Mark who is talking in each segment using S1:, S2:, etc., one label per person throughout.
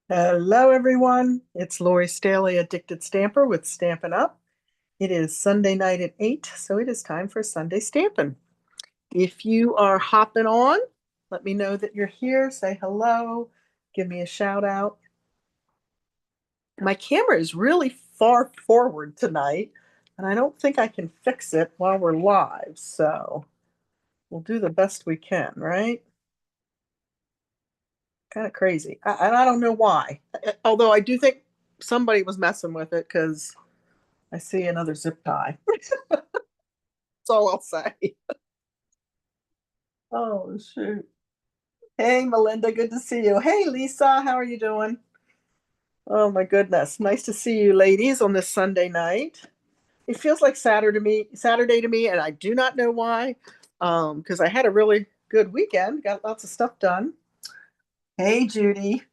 S1: Hello, everyone. It's Lori Staley, Addicted Stamper with Stampin' Up. It is Sunday night at 8, so it is time for Sunday Stampin'. If you are hopping on, let me know that you're here. Say hello. Give me a shout out. My camera is really far forward tonight, and I don't think I can fix it while we're live, so we'll do the best we can, right? Kind of crazy. And I don't know why. Although I do think somebody was messing with it because I see another zip tie. That's all I'll say. Oh, shoot. Hey, Melinda, good to see you. Hey, Lisa, how are you doing? Oh, my goodness. Nice to see you ladies on this Sunday night. It feels like Saturday to me, and I do not know why. Because I had a really good weekend, got lots of stuff done. Hey, Judy.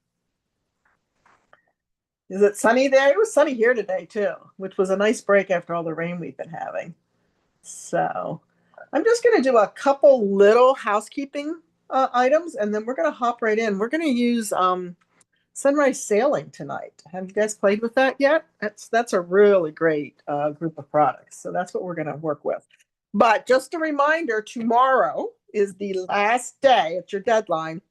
S1: Is it sunny there? It was sunny here today too, which was a nice break after all the rain we've been having. So I'm just going to do a couple little housekeeping items, and then we're going to hop right in. We're going to use Sunrise Sailing tonight. Have you guys played with that yet? That's a really great group of products. So that's what we're going to work with. But just a reminder, tomorrow is the last day. It's your deadline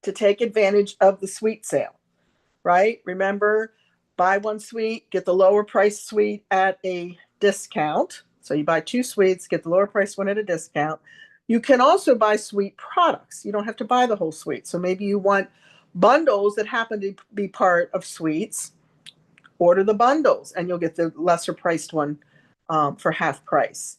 S1: to take advantage of the suite sale, right? Remember, buy one suite, get the lower price suite at a discount. So you buy two suites, get the lower price one at a discount. You can also buy suite products. You don't have to buy the whole suite. So maybe you want bundles that happen to be part of suites. Order the bundles and you'll get the lesser priced one for half price.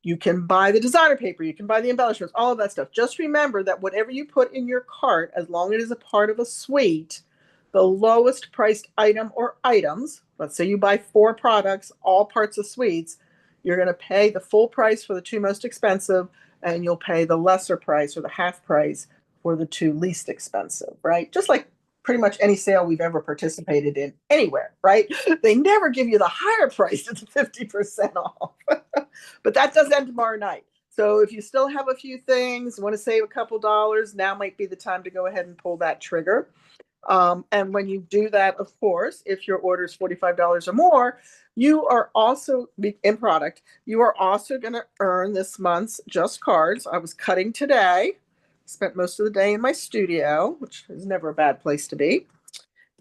S1: You can buy the designer paper, you can buy the embellishments, all of that stuff. Just remember that whatever you put in your cart, as long as it is a part of a suite, the lowest priced item or items, let's say you buy 4 products, all parts of suites, you're going to pay the full price for the 2 most expensive, and you'll pay the lesser price or the half price for the 2 least expensive, right? Just like pretty much any sale we've ever participated in anywhere, right? They never give you the higher price at the 50% off. But that does end tomorrow night. So if you still have a few things, want to save a couple dollars, now might be the time to go ahead and pull that trigger. And when you do that, of course, if your order is $45 or more, you are also in product. You are also going to earn this month's Just Cards. I was cutting today, spent most of the day in my studio, which is never a bad place to be.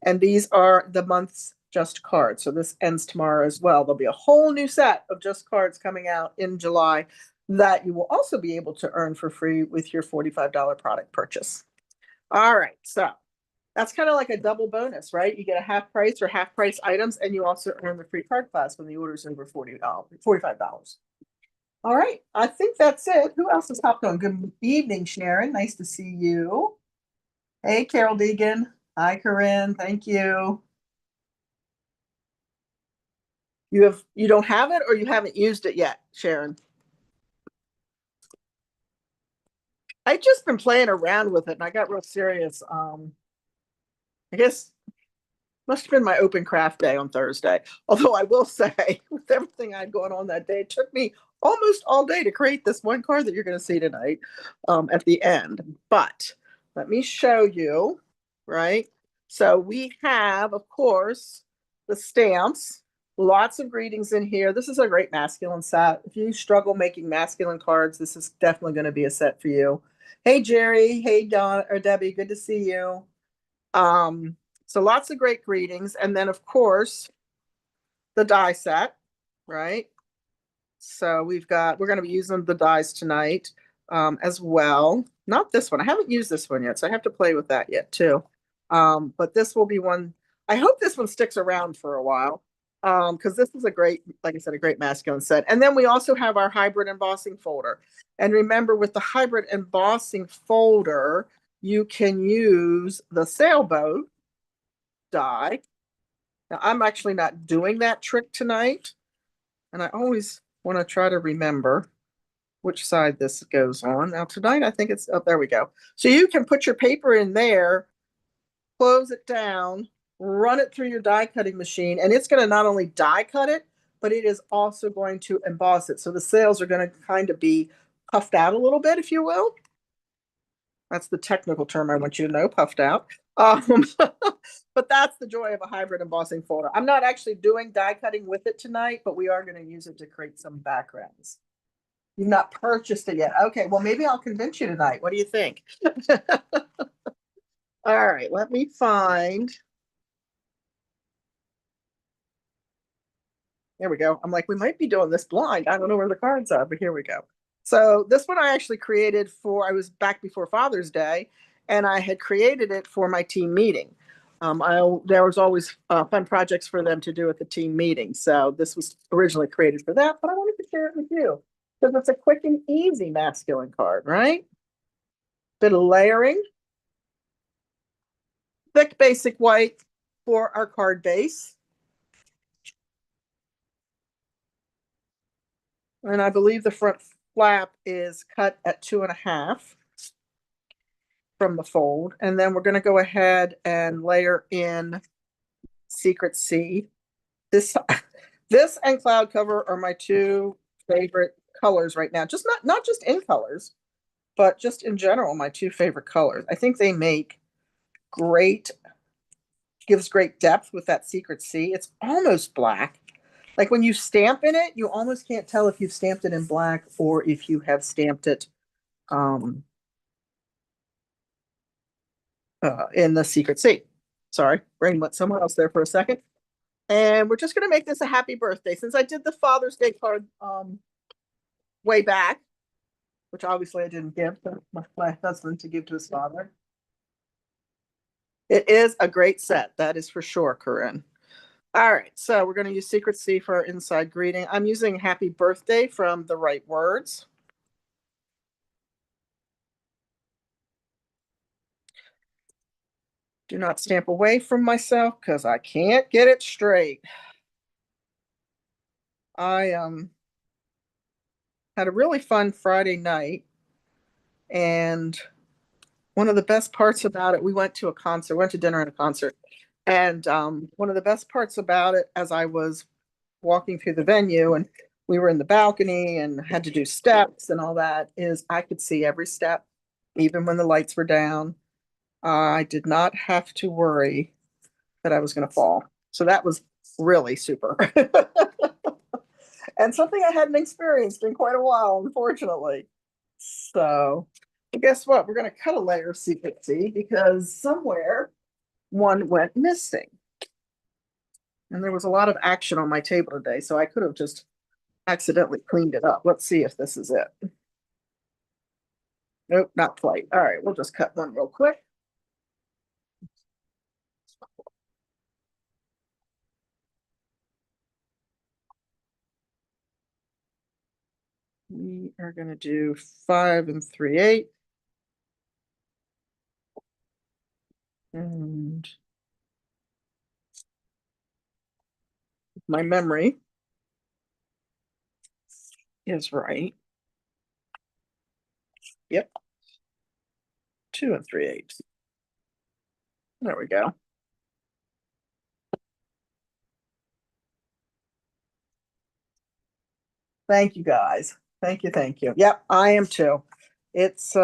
S1: And these are the month's Just Cards. So this ends tomorrow as well. There'll be a whole new set of Just Cards coming out in July that you will also be able to earn for free with your $45 product purchase. All right, so that's kind of like a double bonus, right? You get a half price or half price items, and you also earn the free card class when the order is over $45. All right, I think that's it. Who else has hopped on? Good evening, Sharon. Nice to see you. Hey, Carol Deegan. Hi, Corinne. Thank you. You don't have it or you haven't used it yet, Sharon? I just been playing around with it and I got real serious. I guess must have been my open craft day on Thursday. Although I will say, with everything I had going on that day, it took me almost all day to create this one card that you're going to see tonight at the end. But let me show you, right? So we have, of course, the stamps, lots of greetings in here. This is a great masculine set. If you struggle making masculine cards, this is definitely going to be a set for you. Hey, Jerry. Hey, Don or Debbie. Good to see you. Um, so lots of great greetings. And then, of course, the die set, right? So we're going to be using the dies tonight as well. Not this one. I haven't used this one yet, so I have to play with that yet too. But this will be one. I hope this one sticks around for a while because this is a great, like I said, a great masculine set. And then we also have our hybrid embossing folder. And remember, with the hybrid embossing folder, you can use the sailboat die. Now, I'm actually not doing that trick tonight. And I always want to try to remember which side this goes on. Now, tonight, I think it's, oh, there we go. So you can put your paper in there, close it down, run it through your die cutting machine, and it's going to not only die cut it, but it is also going to emboss it. So the sails are going to kind of be puffed out a little bit, if you will. That's the technical term I want you to know, puffed out. But that's the joy of a hybrid embossing folder. I'm not actually doing die cutting with it tonight, but we are going to use it to create some backgrounds. You've not purchased it yet. Okay, well, maybe I'll convince you tonight. What do you think? All right, let me find. There we go. I'm like, we might be doing this blind. I don't know where the cards are, but here we go. So this one I actually created I was back before Father's Day, and I had created it for my team meeting. There was always fun projects for them to do at the team meeting. So this was originally created for that, but I wanted to share it with you because it's a quick and easy masculine card, right? Bit of layering. Thick basic white for our card base. And I believe the front flap is cut at 2.5 from the fold. And then we're going to go ahead and layer in Secret C. This and Cloud Cover are my two favorite colors right now. Just not just in colors, but just in general, my two favorite colors. I think they make gives great depth with that Secret C. It's almost black. Like when you stamp in it, you almost can't tell if you've stamped it in black or if you have stamped it in the Secret C. Sorry, brain went somewhere else there for a second. And we're just going to make this a happy birthday. Since I did the Father's Day card way back, which obviously I didn't give to my husband to give to his father. It is a great set. That is for sure, Corinne. All right, so we're going to use Secret C for our inside greeting. I'm using Happy Birthday from The Right Words. Do not stamp away from myself because I can't get it straight. I had a really fun Friday night, and one of the best parts about it, we went to dinner and a concert. And one of the best parts about it, as I was walking through the venue and we were in the balcony and had to do steps and all that, is I could see every step, even when the lights were down. I did not have to worry that I was going to fall. So that was really super. And something I hadn't experienced in quite a while, unfortunately. So guess what? We're going to cut a layer of Secret C because somewhere one went missing. And there was a lot of action on my table today, so I could have just accidentally cleaned it up. Let's see if this is it. Nope, not quite. All right, we'll just cut one real quick. We are going to do 5 3/8. And my memory is right. Yep. 2 3/8. There we go. Thank you guys. Thank you, thank you. Yep, I am too. It's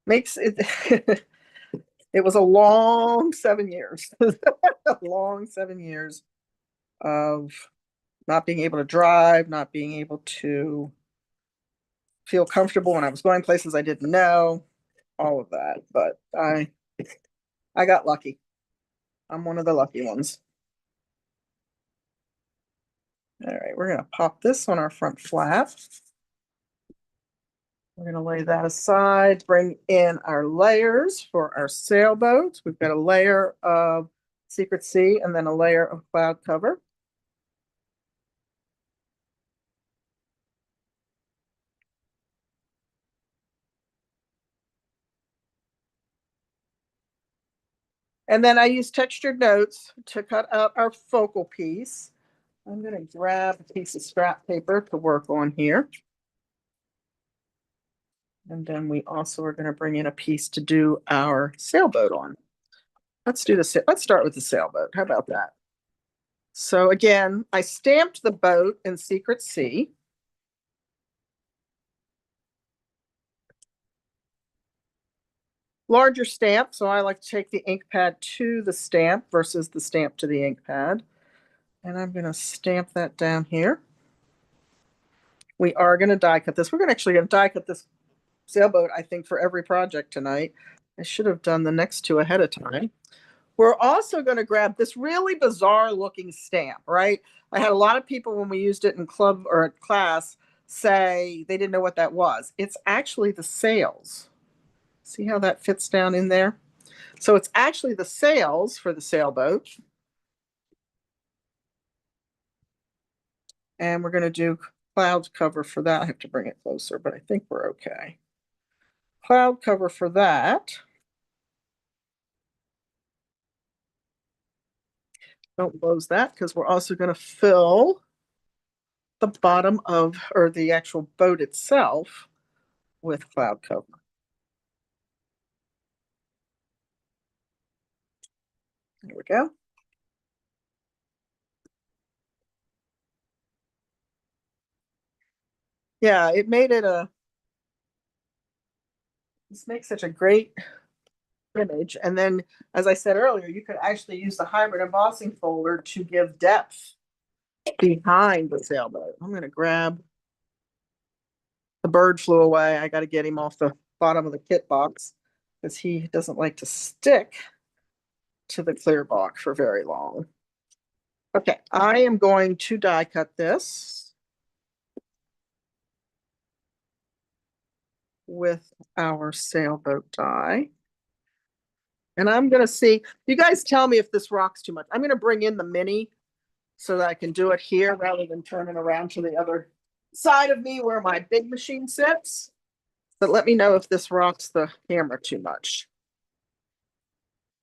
S1: makes it it was a long 7 years. A long 7 years of not being able to drive, not being able to feel comfortable when I was going places I didn't know, all of that. But I got lucky. I'm one of the lucky ones. All right, we're gonna pop this on our front flap. We're gonna lay that aside, bring in our layers for our sailboats. We've got a layer of Secret C and then a layer of Cloud Cover. And then I use textured notes to cut out our focal piece. I'm going to grab a piece of scrap paper to work on here. And then we also are going to bring in a piece to do our sailboat on. Let's start with the sailboat. How about that? So again, I stamped the boat in Secret C. larger stamp, so I like to take the ink pad to the stamp versus the stamp to the ink pad. And I'm going to stamp that down here. We are going to die cut this. We're going to actually die cut this sailboat, I think, for every project tonight. I should have done the next two ahead of time. We're also going to grab this really bizarre looking stamp, right? I had a lot of people when we used it in club or class say they didn't know what that was. It's actually the sails. See how that fits down in there? So it's actually the sails for the sailboat. And we're going to do cloud cover for that. I have to bring it closer, but I think we're okay. Cloud cover for that. Don't close that because we're also going to fill the bottom of, or the actual boat itself with cloud cover. There we go. Yeah, it made it this makes such a great image. And then, as I said earlier, you could actually use the hybrid embossing folder to give depth behind the sailboat. I'm going to grab, the bird flew away. I got to get him off the bottom of the kit box because he doesn't like to stick to the clear box for very long. Okay, I am going to die cut this with our sailboat die. And I'm going to see, you guys tell me if this rocks too much. I'm going to bring in the mini so that I can do it here rather than turning around to the other side of me where my big machine sits. But let me know if this rocks the camera too much.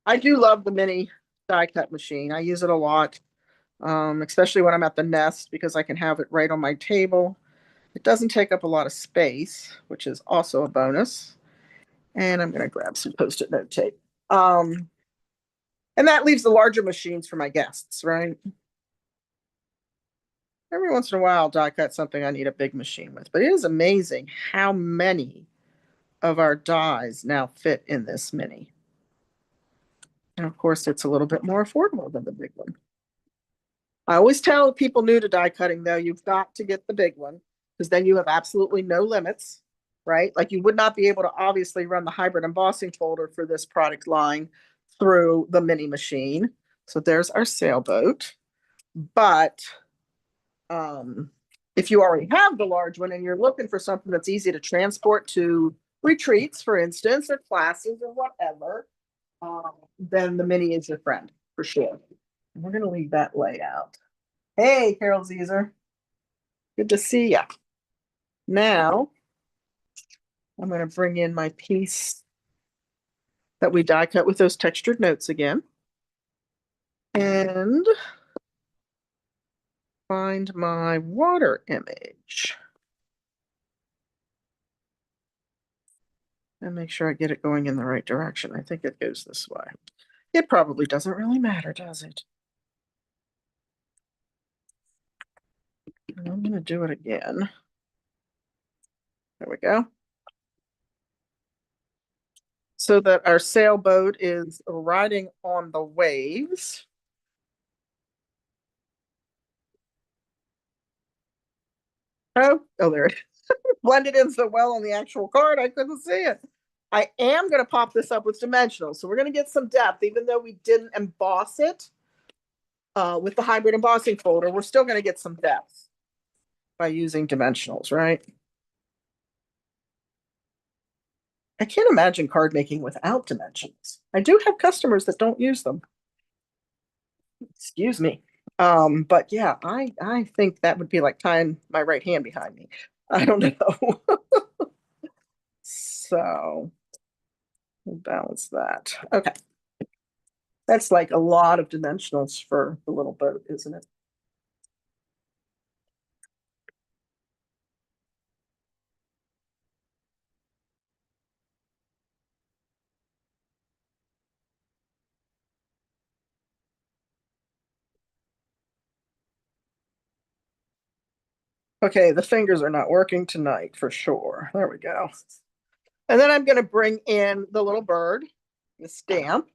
S1: I do love the mini die cut machine. I use it a lot, especially when I'm at the nest because I can have it right on my table. It doesn't take up a lot of space, which is also a bonus. And I'm going to grab some Post-it note tape. And that leaves the larger machines for my guests, right? Every once in a while, I'll die cut something I need a big machine with. But it is amazing how many of our dies now fit in this mini. And of course, it's a little bit more affordable than the big one. I always tell people new to die cutting, though, you've got to get the big one because then you have absolutely no limits, right? Like you would not be able to obviously run the hybrid embossing folder for this product line through the mini machine. So there's our sailboat. But if you already have the large one and you're looking for something that's easy to transport to retreats, for instance, or classes or whatever, then the mini is your friend for sure. And we're going to leave that layout. Hey, Carol Zeezer. Good to see ya. Now, I'm going to bring in my piece that we die cut with those textured notes again. And find my water image. And make sure I get it going in the right direction. I think it goes this way. It probably doesn't really matter, does it? I'm going to do it again. There we go. So that our sailboat is riding on the waves. Oh, there it is. Blended in so well on the actual card, I couldn't see it. I am going to pop this up with dimensionals. So we're going to get some depth, even though we didn't emboss it with the hybrid embossing folder. We're still going to get some depth by using dimensionals, right? I can't imagine card making without dimensions. I do have customers that don't use them. Excuse me. But yeah, I think that would be like tying my right hand behind me. I don't know. So we'll balance that. Okay. That's like a lot of dimensionals for the little boat, isn't it? Okay, the fingers are not working tonight for sure. There we go. And then I'm going to bring in the little bird, the stamp.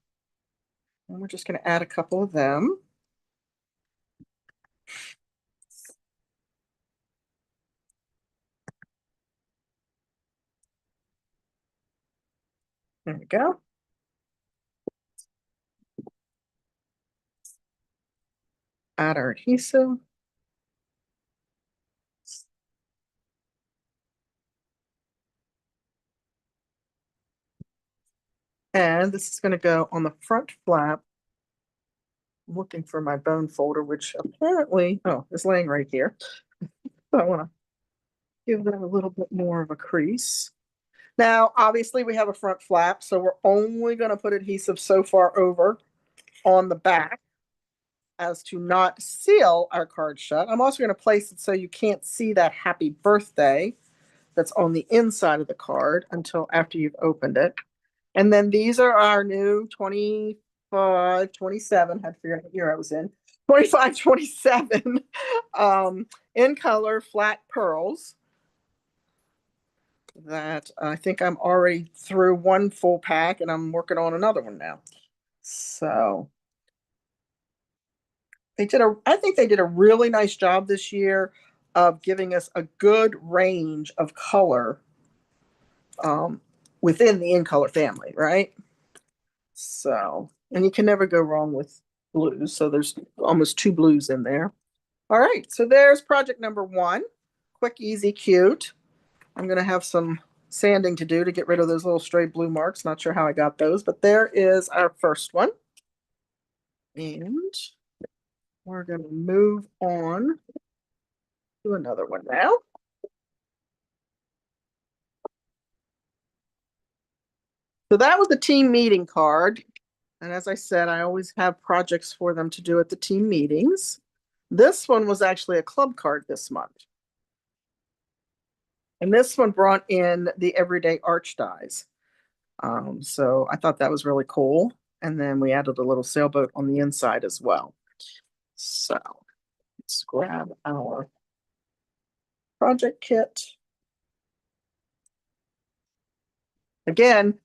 S1: And we're just going to add a couple of them. There we go. Add our adhesive. And this is going to go on the front flap. I'm looking for my bone folder, which apparently, is laying right here. So I want to give that a little bit more of a crease. Now, obviously, we have a front flap, so we're only going to put adhesive so far over on the back as to not seal our card shut. I'm also going to place it so you can't see that happy birthday that's on the inside of the card until after you've opened it. And then these are our new 25, 27, had to figure out what year I was in, 25, 27 in color flat pearls that I think I'm already through one full pack and I'm working on another one now. So I think they did a really nice job this year of giving us a good range of color within the in color family, right? So, and you can never go wrong with blues. So there's almost 2 blues in there. All right, so there's project number 1. Quick, easy, cute. I'm going to have some sanding to do to get rid of those little stray blue marks. Not sure how I got those, but there is our first one. And we're going to move on to another one now. So that was the team meeting card. And as I said, I always have projects for them to do at the team meetings. This one was actually a club card this month. And this one brought in the everyday arch dies. So I thought that was really cool. And then we added a little sailboat on the inside as well. So let's grab our project kit. Again,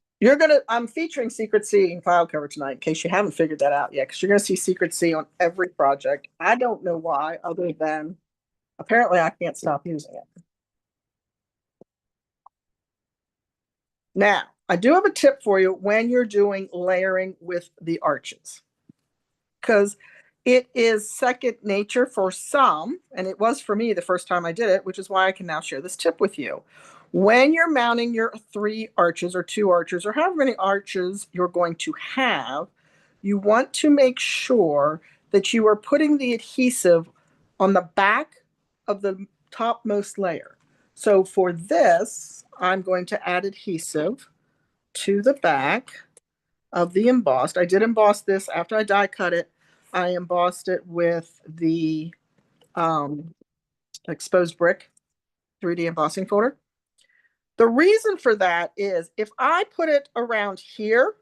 S1: I'm featuring Secret C in cloud cover tonight, in case you haven't figured that out yet, because you're going to see Secret C on every project. I don't know why, other than apparently I can't stop using it. Now, I do have a tip for you when you're doing layering with the arches, because it is second nature for some, and it was for me the first time I did it, which is why I can now share this tip with you. When you're mounting your 3 arches or 2 arches or however many arches you're going to have, you want to make sure that you are putting the adhesive on the back of the topmost layer. So for this, I'm going to add adhesive to the back of the embossed. I did emboss this after I die cut it. I embossed it with the exposed brick 3D embossing folder. The reason for that is if I put it around here,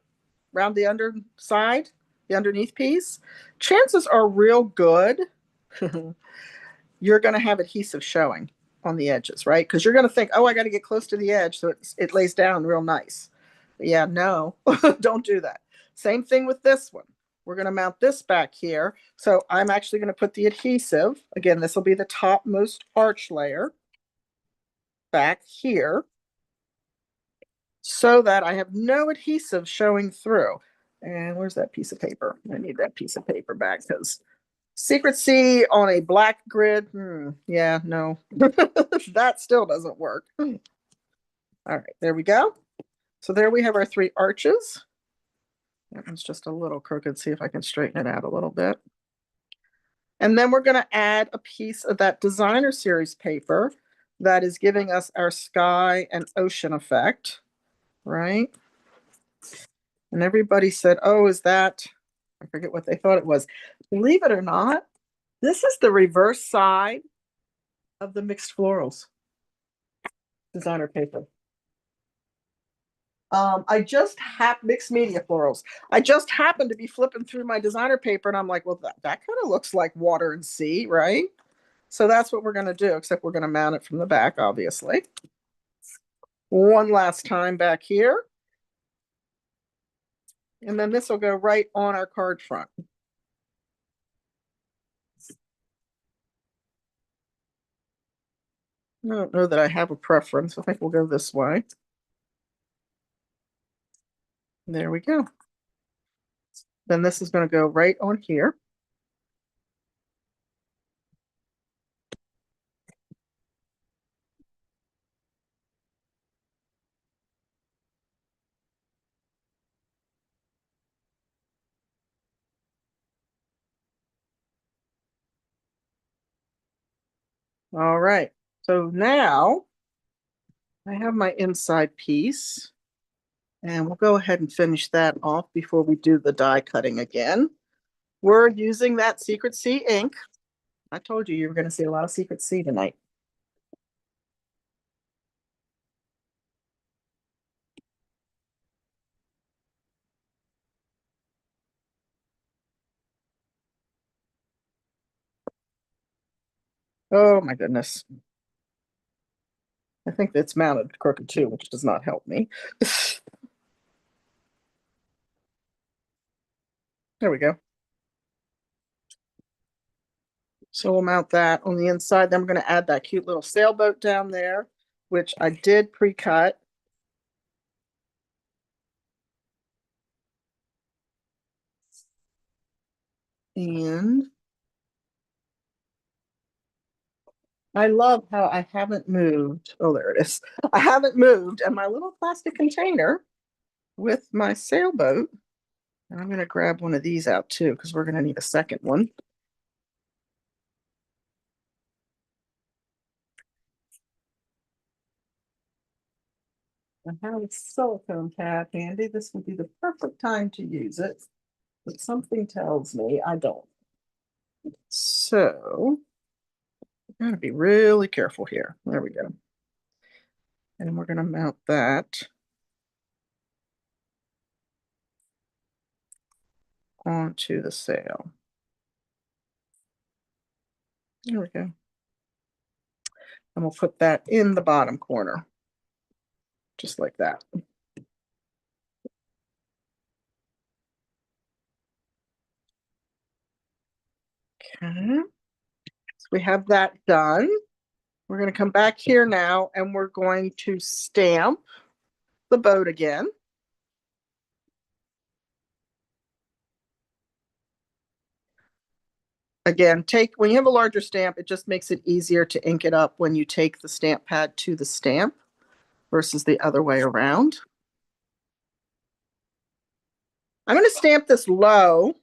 S1: around the underside, the underneath piece, chances are real good you're going to have adhesive showing on the edges, right? Because you're going to think, oh, I got to get close to the edge so it lays down real nice. But yeah, no, don't do that. Same thing with this one. We're going to mount this back here. So I'm actually going to put the adhesive. Again, this will be the topmost arch layer back here so that I have no adhesive showing through. And where's that piece of paper? I need that piece of paper back because Secret C on a black grid, yeah, no, that still doesn't work. All right, there we go. So there we have our 3 arches. That one's just a little crooked. See if I can straighten it out a little bit. And then we're going to add a piece of that designer series paper that is giving us our sky and ocean effect, right? And everybody said, oh, is that, I forget what they thought it was. Believe it or not, this is the reverse side of the mixed florals designer paper. I just have mixed media florals. I just happened to be flipping through my designer paper and I'm like, well, that kind of looks like water and sea, right? So that's what we're going to do, except we're going to mount it from the back, obviously. one last time back here. And then this will go right on our card front. I don't know that I have a preference. I think we'll go this way. There we go. Then this is going to go right on here. All right. So now I have my inside piece. And we'll go ahead and finish that off before we do the die cutting again. We're using that Secret Sea ink. I told you were going to see a lot of Secret Sea tonight. Oh my goodness. I think it's mounted crooked too, which does not help me. There we go. So we'll mount that on the inside. Then we're going to add that cute little sailboat down there, which I did pre-cut. And I love how I haven't moved. Oh, there it is. I haven't moved. And my little plastic container with my sailboat. And I'm going to grab one of these out too, because we're going to need a second one. I have a silicone pad handy. This would be the perfect time to use it, but something tells me I don't. So I'm going to be really careful here. There we go. And we're going to mount that onto the sail. There we go. And we'll put that in the bottom corner, just like that. Okay. So we have that done. We're going to come back here now and we're going to stamp the boat again. Again, when you have a larger stamp, it just makes it easier to ink it up when you take the stamp pad to the stamp versus the other way around. I'm going to stamp this low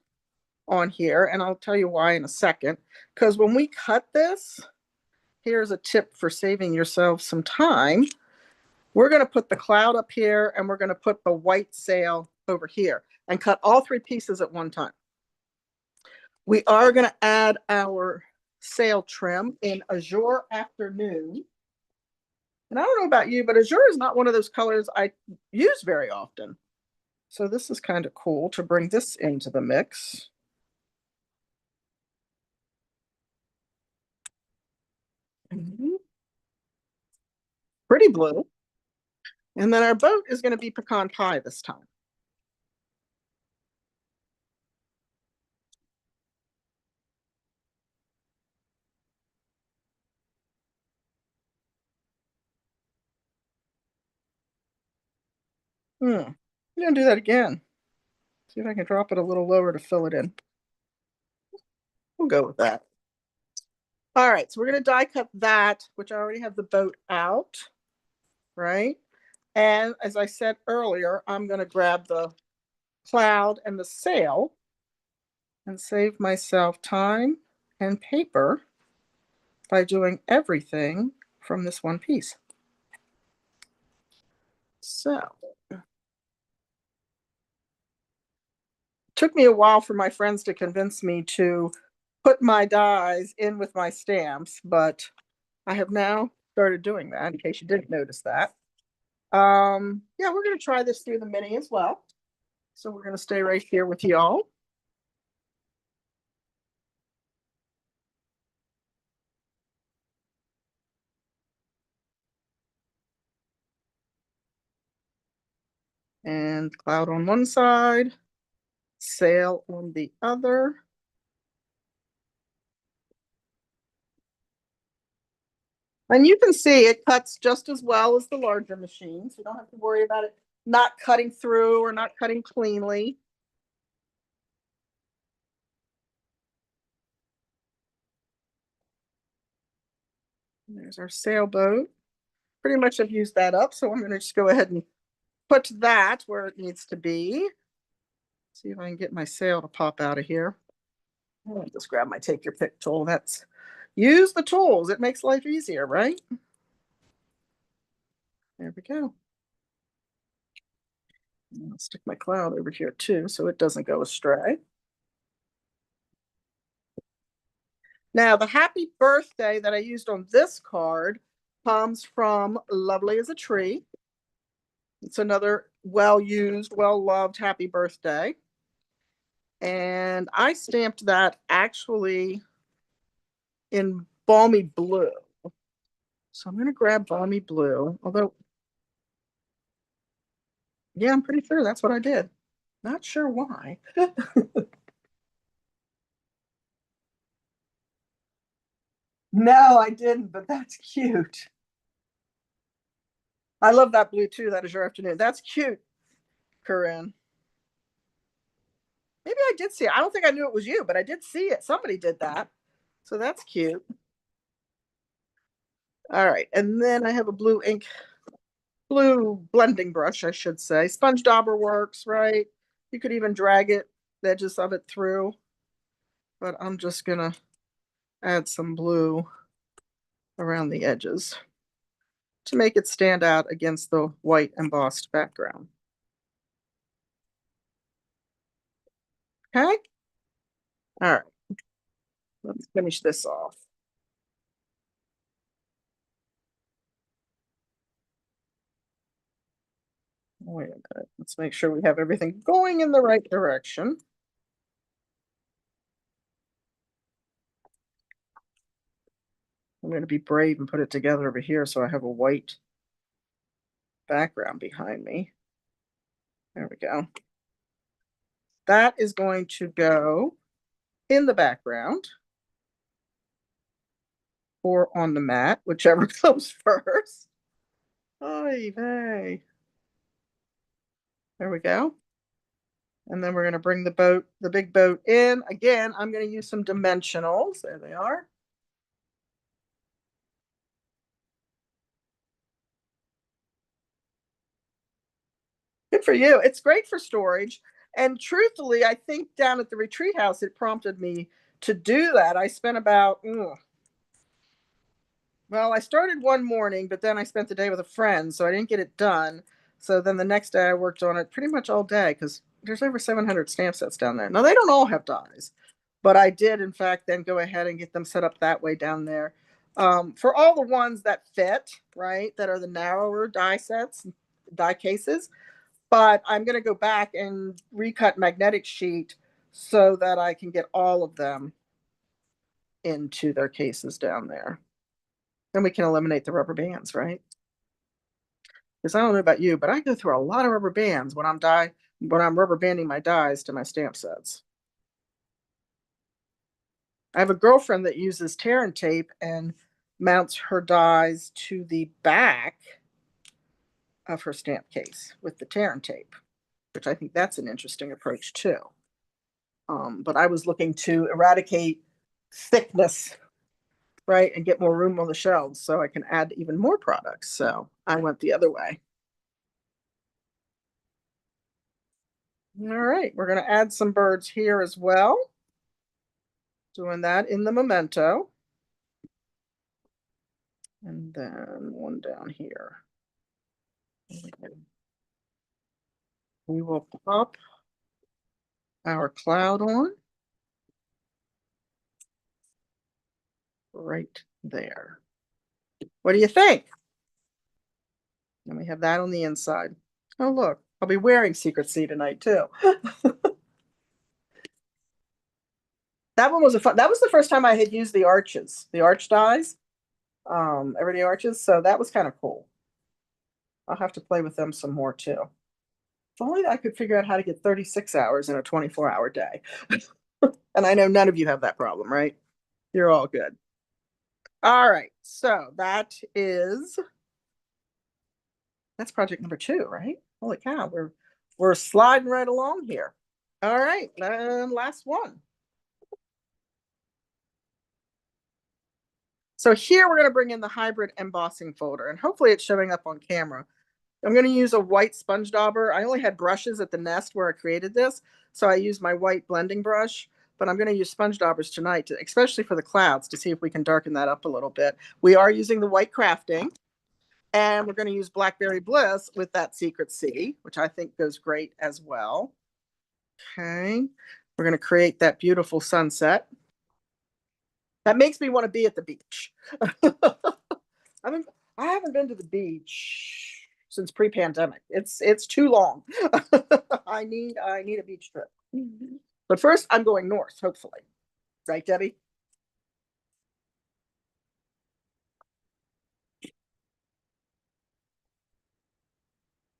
S1: on here, and I'll tell you why in a second. Because when we cut this, here's a tip for saving yourself some time. We're going to put the cloud up here, and we're going to put the white sail over here and cut all three pieces at one time. We are going to add our sail trim in Azure Afternoon. And I don't know about you, but Azure is not one of those colors I use very often. So this is kind of cool to bring this into the mix. Pretty blue. And then our boat is going to be pecan pie this time. I'm going to do that again. See if I can drop it a little lower to fill it in. We'll go with that. All right, so we're going to die cut that, which I already have the boat out, right? And as I said earlier, I'm going to grab the cloud and the sail and save myself time and paper by doing everything from this one piece. So it took me a while for my friends to convince me to put my dies in with my stamps, but I have now started doing that in case you didn't notice that. Yeah, we're going to try this through the mini as well. So we're going to stay right here with y'all. And cloud on one side, sail on the other. And you can see it cuts just as well as the larger machines. You don't have to worry about it not cutting through or not cutting cleanly. There's our sailboat. Pretty much have used that up, so I'm going to just go ahead and put that where it needs to be. See if I can get my sail to pop out of here. I'll just grab my take your pick tool. That's use the tools. It makes life easier, right? There we go. I'll stick my cloud over here too so it doesn't go astray. Now, the happy birthday that I used on this card comes from Lovely as a Tree. It's another well-used, well-loved happy birthday. And I stamped that actually in Balmy Blue. So I'm going to grab Balmy Blue, although, yeah, I'm pretty sure that's what I did. Not sure why. No, I didn't, but that's cute. I love that blue too. That is your afternoon. That's cute, Corinne. Maybe I did see it. I don't think I knew it was you, but I did see it. Somebody did that. So that's cute. All right. And then I have a blue blending brush, I should say. Sponge dauber works, right? You could even drag it, the edges of it through. But I'm just going to add some blue around the edges to make it stand out against the white embossed background. Okay. All right. Let's finish this off. Wait a minute. Let's make sure we have everything going in the right direction. I'm going to be brave and put it together over here so I have a white background behind me. There we go. That is going to go in the background or on the mat, whichever comes first. Oy vey. There we go. And then we're going to bring the big boat in. Again, I'm going to use some dimensionals. There they are. Good for you. It's great for storage. And truthfully, I think down at the retreat house, it prompted me to do that. I spent about, well, I started one morning, but then I spent the day with a friend, so I didn't get it done. So then the next day I worked on it pretty much all day because there's over 700 stamp sets down there. Now, they don't all have dies, but I did, in fact, then go ahead and get them set up that way down there. For all the ones that fit, right, that are the narrower die sets, die cases, but I'm going to go back and recut magnetic sheet so that I can get all of them into their cases down there. Then we can eliminate the rubber bands, right? Because I don't know about you, but I go through a lot of rubber bands when I'm rubber banding my dies to my stamp sets. I have a girlfriend that uses tear and tape and mounts her dies to the back of her stamp case with the tear and tape, which I think that's an interesting approach too. But I was looking to eradicate thickness, right, and get more room on the shelves so I can add even more products. So I went the other way. All right, we're going to add some birds here as well. Doing that in the memento. And then one down here. We will pop our cloud on right there. What do you think? And we have that on the inside. Oh, look, I'll be wearing Secret Sea tonight too. That one was that was the first time I had used the arches, the arch dies, everyday arches. So that was kind of cool. I'll have to play with them some more too. If only I could figure out how to get 36 hours in a 24-hour day. And I know none of you have that problem, right? You're all good. All right. So that's project number 2, right? Holy cow, we're sliding right along here. All right, and last one. So here we're going to bring in the hybrid embossing folder, and hopefully it's showing up on camera. I'm going to use a white sponge dauber. I only had brushes at the nest where I created this, so I used my white blending brush, but I'm going to use sponge daubers tonight, especially for the clouds, to see if we can darken that up a little bit. We are using the white crafting, and we're going to use Blackberry Bliss with that Secret C, which I think goes great as well. Okay, we're going to create that beautiful sunset. That makes me want to be at the beach. I mean, I haven't been to the beach since pre-pandemic. It's too long. I need a beach trip. But first, I'm going north, hopefully. Right, Debbie?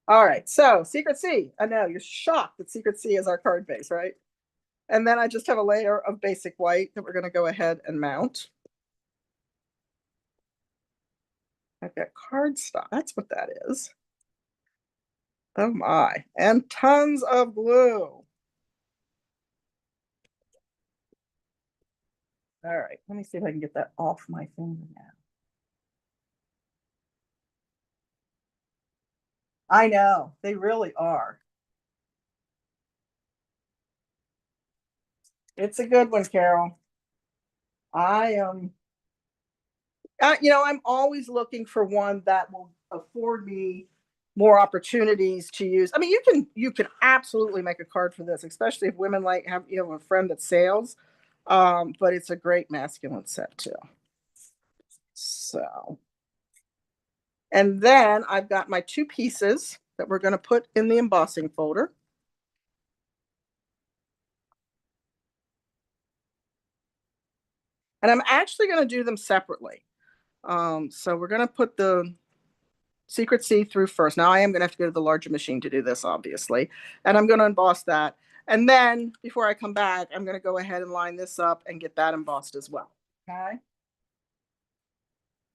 S1: All right. So Secret C. I know you're shocked that Secret C is our card base, right? And then I just have a layer of basic white that we're going to go ahead and mount. I've got cardstock. That's what that is. Oh my. And tons of glue. All right. Let me see if I can get that off my finger now. I know. They really are. It's a good one, Carol. I I'm always looking for one that will afford me more opportunities to use. I mean, you can absolutely make a card for this, especially if women like have a friend that sails. But it's a great masculine set too. So, and then I've got my 2 pieces that we're going to put in the embossing folder. And I'm actually going to do them separately. So we're going to put the Secret C through first. Now I am going to have to go to the larger machine to do this, obviously. And I'm going to emboss that. And then before I come back, I'm going to go ahead and line this up and get that embossed as well. Okay.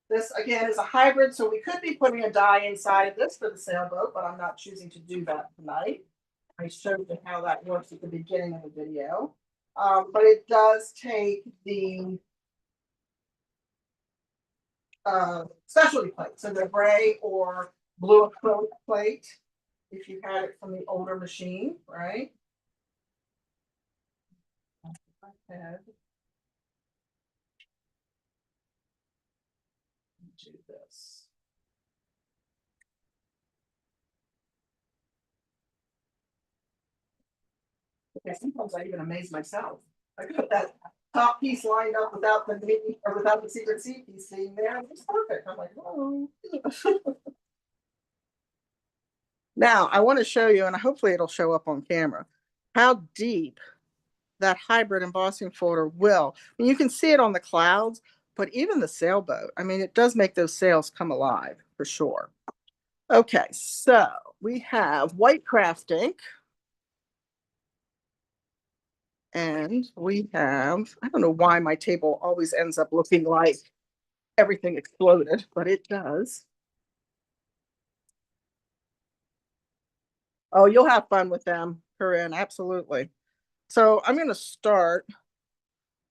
S1: This again is a hybrid, so we could be putting a die inside of this for the sailboat, but I'm not choosing to do that tonight. I showed you how that works at the beginning of the video. But it does take the specialty plate, so the gray or blue acrylic plate, if you had it from the older machine, right? Do this. Okay, sometimes I even amaze myself. I put that top piece lined up without the mini or without the Secret C piece being there. It's perfect. I'm like, oh. Now I want to show you, and hopefully it'll show up on camera, how deep that hybrid embossing folder will. I mean, you can see it on the clouds, but even the sailboat, I mean, it does make those sails come alive for sure. Okay, so we have white craft ink. And we have, I don't know why my table always ends up looking like everything exploded, but it does. Oh, you'll have fun with them, Corinne, absolutely. So I'm going to start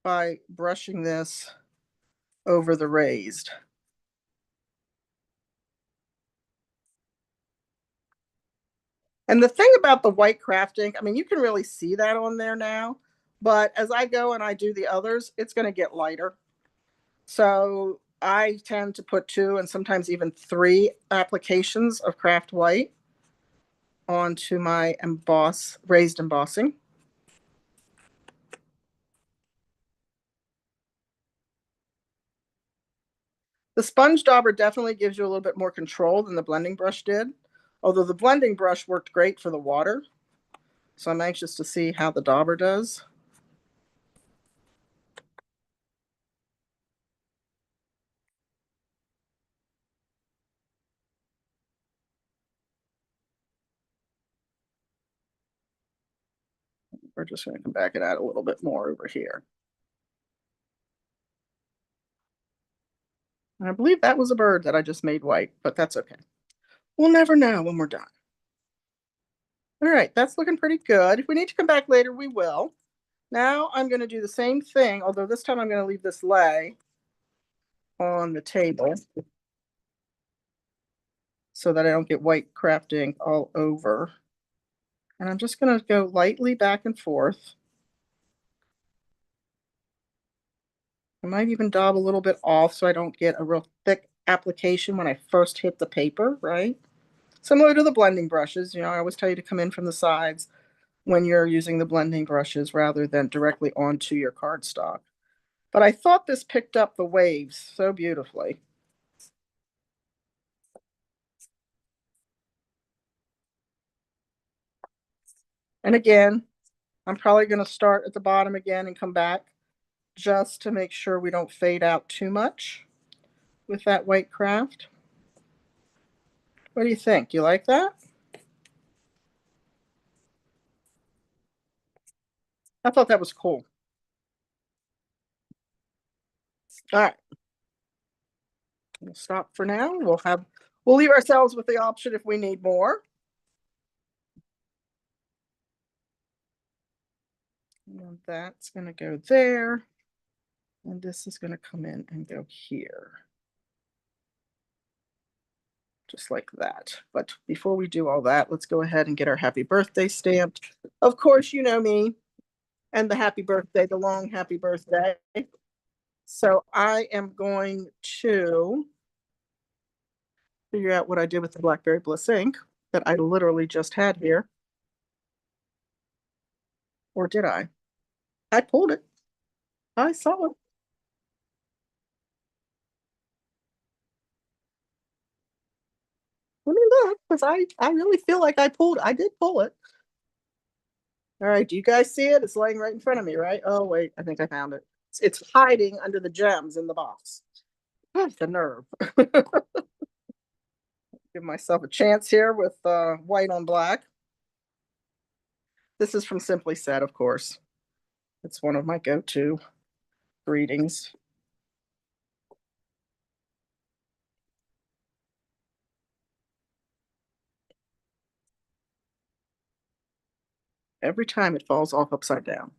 S1: by brushing this over the raised. And the thing about the white craft ink, I mean, you can really see that on there now, but as I go and I do the others, it's going to get lighter. So I tend to put 2 and sometimes even 3 applications of craft white onto my raised embossing. The sponge dauber definitely gives you a little bit more control than the blending brush did, although the blending brush worked great for the water. So I'm anxious to see how the dauber does. We're just going to come back and add a little bit more over here. And I believe that was a bird that I just made white, but that's okay. We'll never know when we're done. All right, that's looking pretty good. If we need to come back later, we will. Now I'm going to do the same thing, although this time I'm going to leave this lay on the table so that I don't get white craft ink all over. And I'm just going to go lightly back and forth. I might even dab a little bit off so I don't get a real thick application when I first hit the paper, right? Similar to the blending brushes, you know, I always tell you to come in from the sides when you're using the blending brushes rather than directly onto your cardstock. But I thought this picked up the waves so beautifully. And again, I'm probably going to start at the bottom again and come back just to make sure we don't fade out too much with that white craft. What do you think? You like that? I thought that was cool. All right. We'll stop for now. We'll leave ourselves with the option if we need more. And that's going to go there. And this is going to come in and go here. Just like that. But before we do all that, let's go ahead and get our happy birthday stamped. Of course, you know me and the happy birthday, the long happy birthday. So I am going to figure out what I did with the Blackberry Bliss ink that I literally just had here. Or did I? I pulled it. I saw it. Let me look, because I really feel like I did pull it. All right, do you guys see it? It's laying right in front of me, right? Oh, wait, I think I found it. It's hiding under the gems in the box. Oh, the nerve. Give myself a chance here with white on black. This is from Simply Said, of course. It's one of my go-to greetings. Every time it falls off upside down.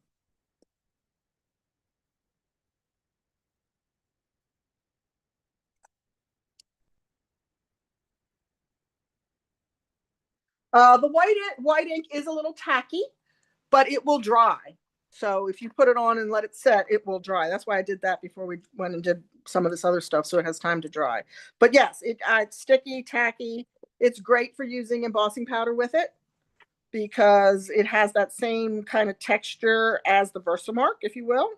S1: The white ink is a little tacky, but it will dry. So if you put it on and let it set, it will dry. That's why I did that before we went and did some of this other stuff, so it has time to dry. But yes, it's sticky, tacky. It's great for using embossing powder with it because it has that same kind of texture as the Versamark, if you will.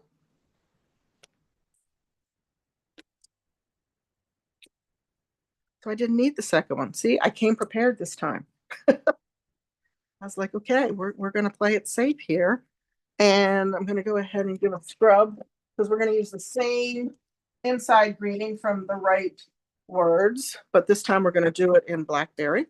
S1: So I didn't need the second one. See, I came prepared this time. I was like, okay, we're going to play it safe here. And I'm going to go ahead and give a scrub because we're going to use the same inside greening from the right words, but this time we're going to do it in Blackberry.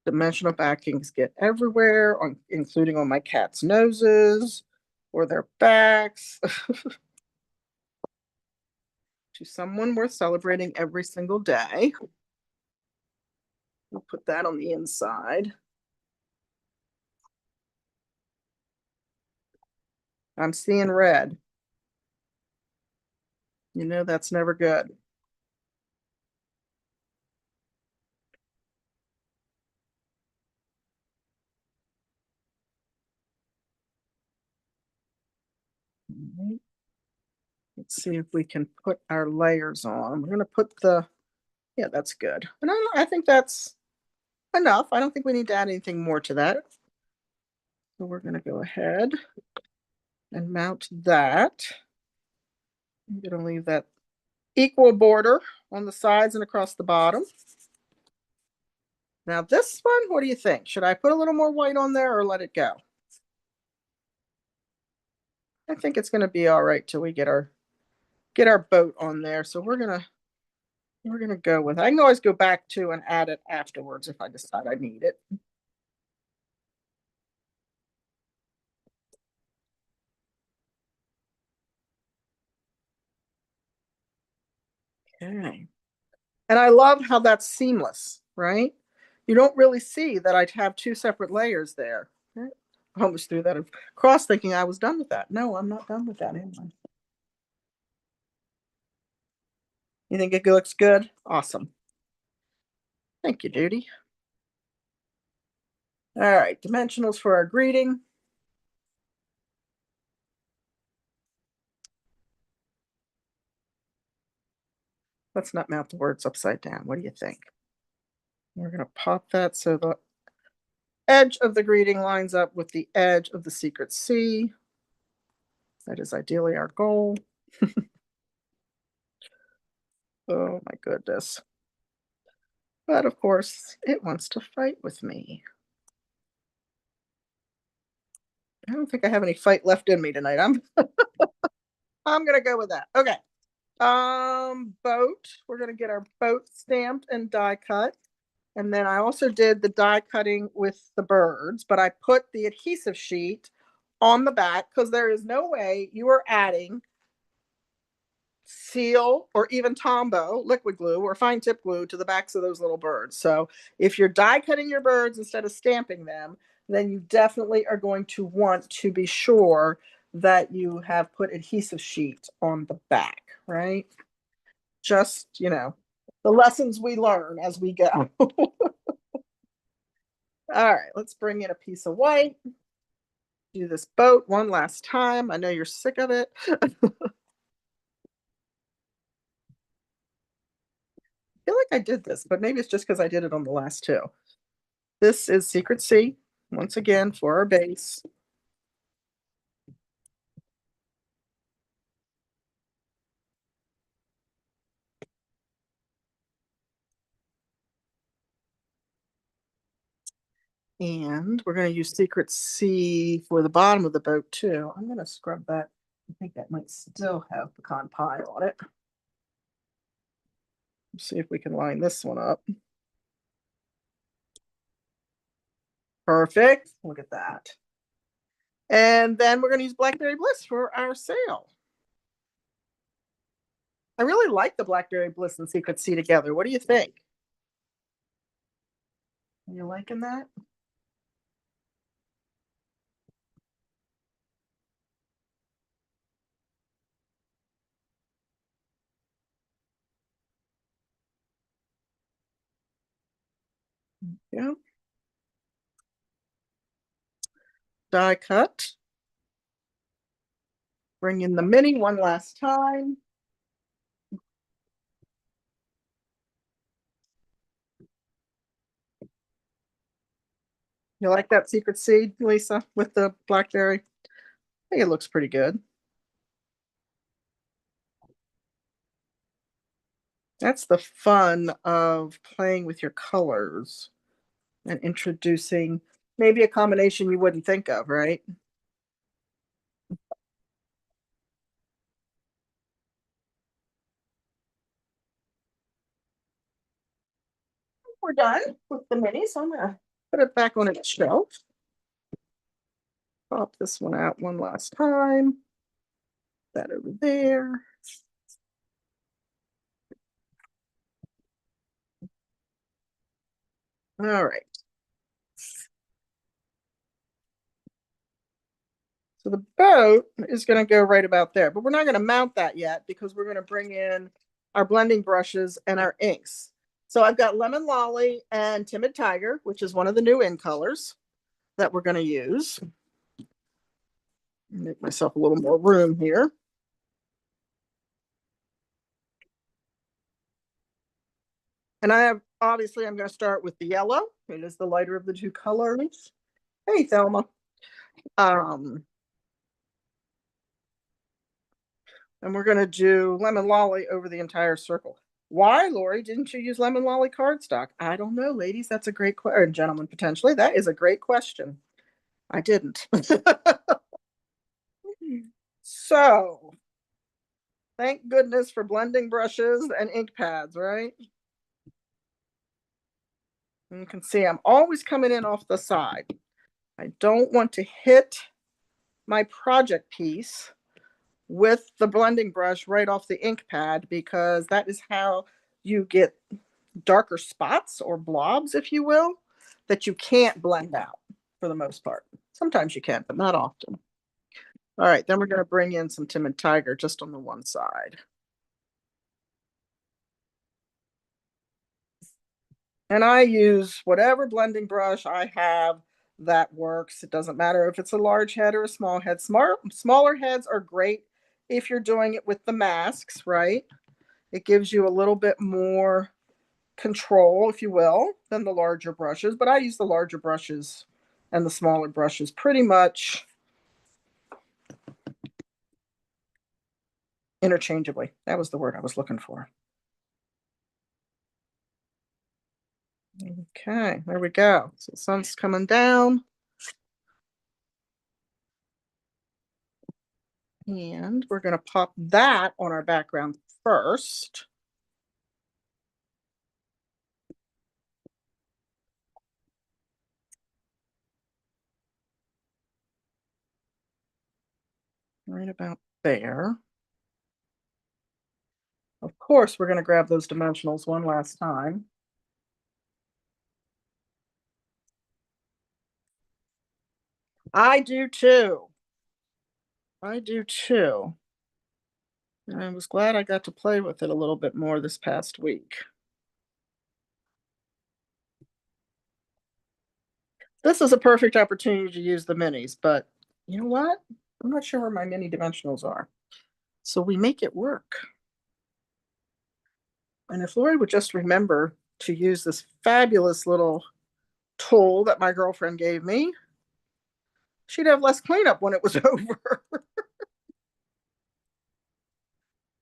S1: Dimensional backings get everywhere, including on my cat's noses or their backs. To someone worth celebrating every single day. We'll put that on the inside. I'm seeing red. You know, that's never good. Right. Let's see if we can put our layers on. We're going to put yeah, that's good. And I think that's enough. I don't think we need to add anything more to that. So we're going to go ahead and mount that. I'm going to leave that equal border on the sides and across the bottom. Now this one, what do you think? Should I put a little more white on there or let it go? I think it's going to be all right till we get our get our boat on there. So we're gonna go with it. I can always go back to and add it afterwards if I decide I need it. Okay. And I love how that's seamless, right? You don't really see that I have two separate layers there. I almost threw that across thinking I was done with that. No, I'm not done with that anyway. You think it looks good? Awesome. Thank you, Judy. All right, dimensionals for our greeting. Let's not mount the words upside down. What do you think? We're going to pop that so the edge of the greeting lines up with the edge of the secret C. That is ideally our goal. Oh my goodness. But of course, it wants to fight with me. I don't think I have any fight left in me tonight. I'm gonna go with that. Okay. Boat. We're gonna get our boat stamped and die cut. And then I also did the die cutting with the birds, but I put the adhesive sheet on the back because there is no way you are adding seal or even Tombow liquid glue or fine tip glue to the backs of those little birds. So if you're die cutting your birds instead of stamping them, then you definitely are going to want to be sure that you have put adhesive sheet on the back, right? Just, the lessons we learn as we go. All right, let's bring in a piece of white. Do this boat one last time. I know you're sick of it. I feel like I did this, but maybe it's just because I did it on the last two. This is Secret C, once again, for our base. And we're going to use Secret C for the bottom of the boat, too. I'm going to scrub that. I think that might still have pecan pie on it. Let's see if we can line this one up. Perfect. Look at that. And then we're going to use Blackberry Bliss for our sail. I really like the Blackberry Bliss and Secret C together. What do you think? Are you liking that? Yeah. Die cut. Bring in the mini one last time. You like that Secret C, Lisa, with the blackberry? I think it looks pretty good. That's the fun of playing with your colors and introducing maybe a combination you wouldn't think of, right? We're done with the mini, so I'm gonna put it back on its shelf. Pop this one out one last time. That over there. All right. So the boat is going to go right about there, but we're not going to mount that yet because we're going to bring in our blending brushes and our inks. So I've got Lemon Lolly and Timid Tiger, which is one of the new in colors that we're going to use. Make myself a little more room here. And obviously I'm going to start with the yellow. It is the lighter of the two colors. Hey, Thelma. And we're going to do Lemon Lolly over the entire circle. Why, Lori, didn't you use Lemon Lolly cardstock? I don't know, ladies. That's a great question. Gentlemen, potentially. That is a great question. I didn't. So Thank goodness for blending brushes and ink pads, right? And you can see I'm always coming in off the side. I don't want to hit my project piece with the blending brush right off the ink pad because that is how you get darker spots or blobs, if you will, that you can't blend out for the most part. Sometimes you can, but not often. All right, then we're going to bring in some Timid Tiger just on the one side. And I use whatever blending brush I have that works. It doesn't matter if it's a large head or a small head. Smaller heads are great if you're doing it with the masks, right? It gives you a little bit more control, if you will, than the larger brushes. But I use the larger brushes and the smaller brushes pretty much interchangeably. That was the word I was looking for. Okay, there we go. So the sun's coming down. And we're going to pop that on our background first. Right about there. Of course, we're going to grab those dimensionals one last time. I do too. I do too. And I was glad I got to play with it a little bit more this past week. This is a perfect opportunity to use the minis, but you know what? I'm not sure where my mini dimensionals are. So we make it work. And if Lori would just remember to use this fabulous little tool that my girlfriend gave me, she'd have less cleanup when it was over.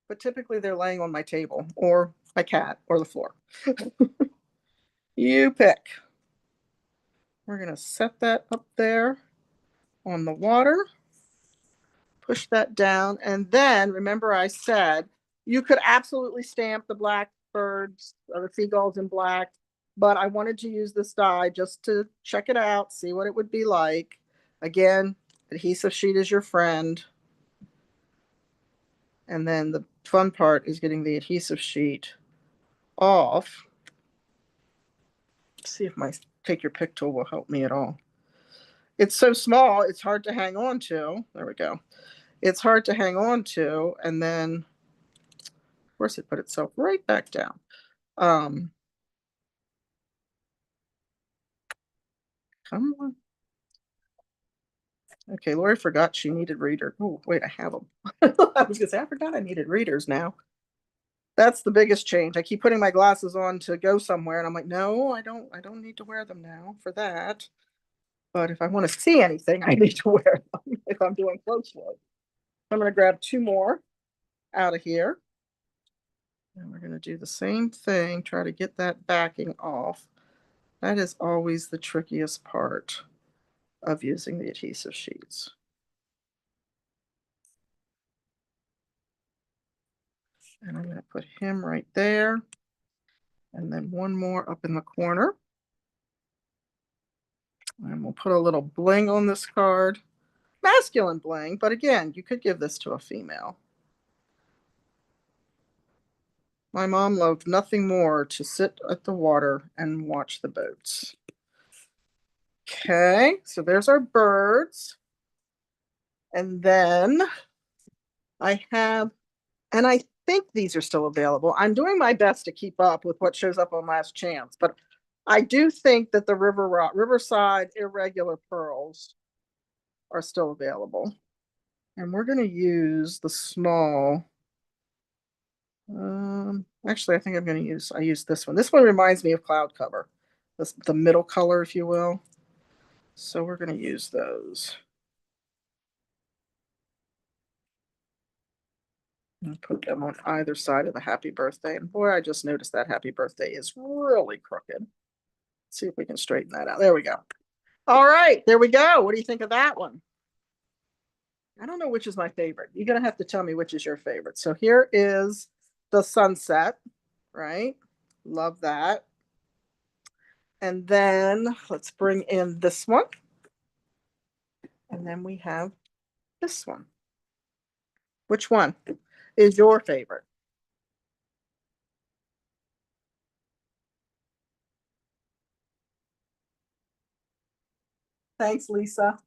S1: But typically they're laying on my table or my cat or the floor. You pick. We're going to set that up there on the water. Push that down. And then remember I said you could absolutely stamp the blackbirds or the seagulls in black, but I wanted to use this die just to check it out, see what it would be like. Again, adhesive sheet is your friend. And then the fun part is getting the adhesive sheet off. Let's see if my take your pick tool will help me at all. It's so small, it's hard to hang on to. There we go. It's hard to hang on to, and then of course it put itself right back down. Come on. Okay, Lori forgot she needed reader. Oh, wait, I have them. I was gonna say I forgot I needed readers now. That's the biggest change. I keep putting my glasses on to go somewhere, and I'm like, no, I don't need to wear them now for that. But if I want to see anything, I need to wear them if I'm doing close look. I'm going to grab two more out of here. And we're going to do the same thing, try to get that backing off. That is always the trickiest part of using the adhesive sheets. And I'm going to put him right there. And then one more up in the corner. And we'll put a little bling on this card. Masculine bling, but again, you could give this to a female. My mom loved nothing more to sit at the water and watch the boats. Okay, so there's our birds. And then I have, and I think these are still available. I'm doing my best to keep up with what shows up on Last Chance, but I do think that the Riverside Irregular Pearls are still available. And we're going to use the small. Actually, I think I'm going to use this one. This one reminds me of Cloud Cover, the middle color, if you will. So we're going to use those. And put them on either side of the happy birthday. And boy, I just noticed that happy birthday is really crooked. Let's see if we can straighten that out. There we go. All right, there we go. What do you think of that one? I don't know which is my favorite. You're going to have to tell me which is your favorite. So here is the sunset, right? Love that. And then let's bring in this one. And then we have this one. Which one is your favorite? Thanks, Lisa.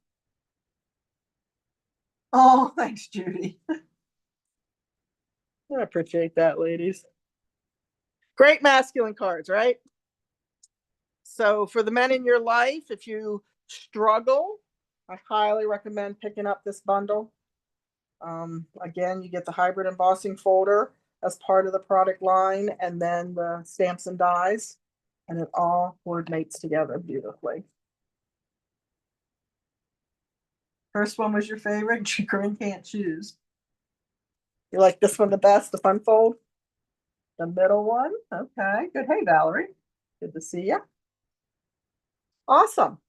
S1: Oh, thanks, Judy. I appreciate that, ladies. Great masculine cards, right? So for the men in your life, if you struggle, I highly recommend picking up this bundle. Again, you get the hybrid embossing folder as part of the product line, and then the stamps and dies, and it all coordinates together beautifully. First one was your favorite. Corinne can't choose. You like this one the best, the fun fold? The middle one? Okay, good. Hey, Valerie. Good to see you. Awesome.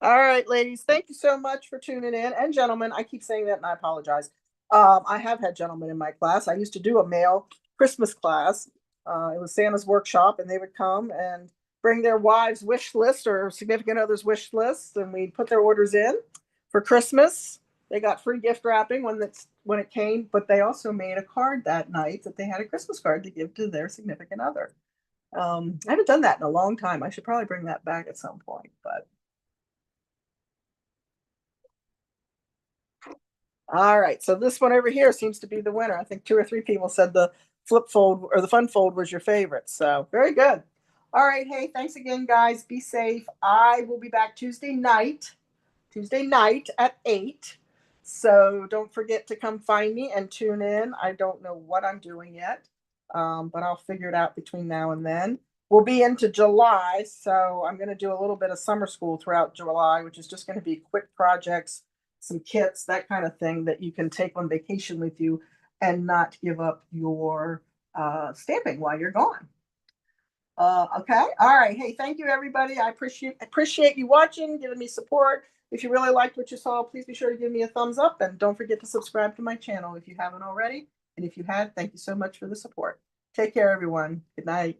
S1: All right, ladies, thank you so much for tuning in. And gentlemen, I keep saying that and I apologize. I have had gentlemen in my class. I used to do a male Christmas class. It was Santa's workshop, and they would come and bring their wives' wish list or significant others' wish lists, and we'd put their orders in for Christmas. They got free gift wrapping when it came, but they also made a card that night that they had a Christmas card to give to their significant other. I haven't done that in a long time. I should probably bring that back at some point, but all right. So this one over here seems to be the winner. I think two or three people said the flip fold or the fun fold was your favorite. So very good. All right. Hey, thanks again, guys. Be safe. I will be back Tuesday night at 8. So don't forget to come find me and tune in. I don't know what I'm doing yet, but I'll figure it out between now and then. We'll be into July, so I'm going to do a little bit of summer school throughout July, which is just going to be quick projects, some kits, that kind of thing that you can take on vacation with you and not give up your stamping while you're gone. Okay. All right. Hey, thank you, everybody. I appreciate you watching, giving me support. If you really liked what you saw, please be sure to give me a thumbs up, and don't forget to subscribe to my channel if you haven't already. And if you had, thank you so much for the support. Take care, everyone. Good night.